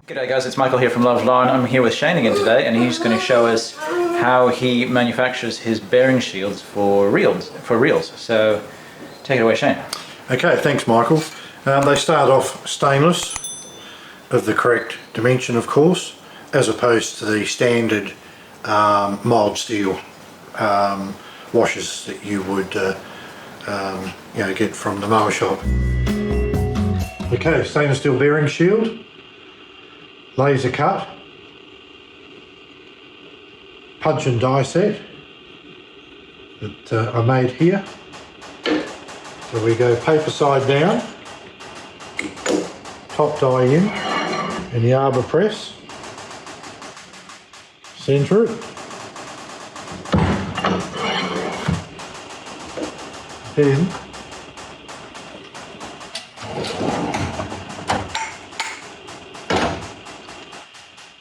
G'day guys, it's Michael here from Love Larn. I'm here with Shane again today, and he's going to show us how he manufactures his bearing shields for reels. So take it away, Shane. Okay, thanks Michael. They start off stainless, of the correct dimension of course, as opposed to the standard mild steel washers that you would get from the mower shop. Okay, stainless steel bearing shield, laser cut, punch and die set that I made here. So we go paper side down, top die in the arbor press, centre it, then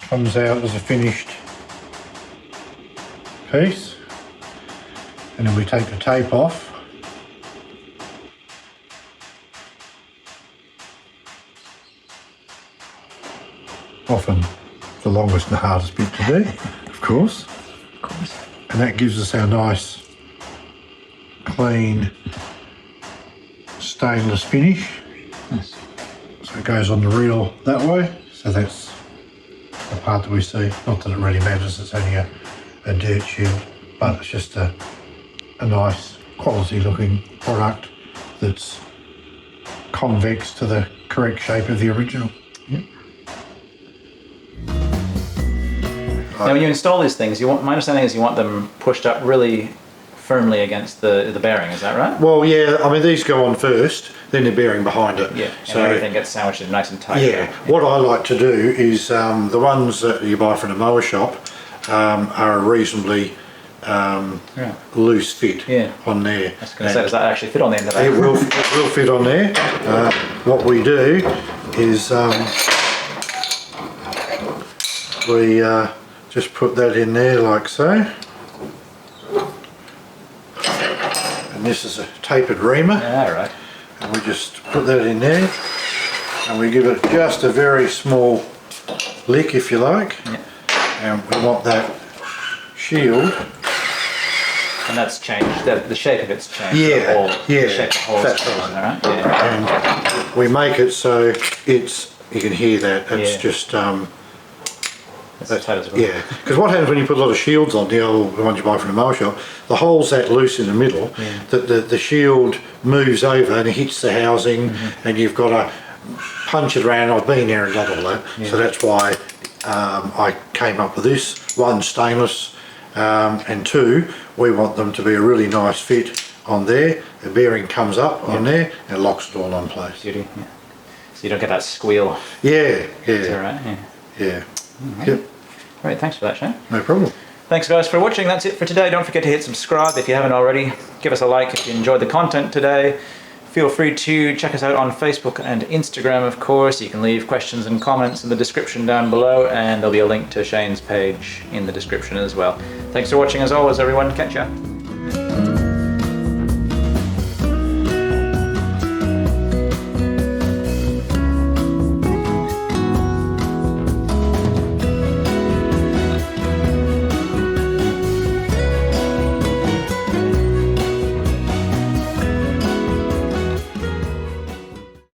comes out as a finished piece, and then we take the tape off. Often the longest and hardest bit to do, of course. And that gives us our nice, clean, stainless finish. Nice. So it goes on the reel that way. So that's the part that we see. Not that it really matters, it's only a dirt shield, but it's just a nice quality looking product that's convex to the correct shape of the original. Yep. Now when you install these things, my understanding is you want them pushed up really firmly against the bearing, is that right? Well, yeah, I mean these go on first, then the bearing behind it. Yeah, so and everything gets sandwiched nice and tight. Yeah, what I like to do is the ones that you buy from the mower shop are a reasonably loose fit on there. I was going to say, does that actually fit on the end of that? It will fit on there. What we do is we just put that in there like so. And this is a tapered reamer. Yeah, right. And we just put that in there and we give it just a very small lick if you like. Yeah. And we want that shield. And that's changed, the shape of it's changed. Yeah, the shape of the holes. that's right. Right? Yeah. And we make it so it's, you can hear that, it's just that's tight as well. Yeah, because what happens when you put a lot of shields on, the ones you buy from the mower shop, the hole's that loose in the middle that the shield moves over and it hits the housing, and you've got to punch it around. I've been there and done all that, so that's why I came up with this. One, stainless, and two, we want them to be a really nice fit on there. The bearing comes up on there and locks it all in place. Beauty. Yeah. So you don't get that squeal. Yeah, yeah. Is that right? Yeah. Right. Yep. Great, thanks for that, Shane. No problem. Thanks guys for watching. That's it for today. Don't forget to hit subscribe if you haven't already. Give us a like if you enjoyed the content today. Feel free to check us out on Facebook and Instagram, of course. You can leave questions and comments in the description down below, and there'll be a link to Shane's page in the description as well. Thanks for watching as always, everyone. Catch ya.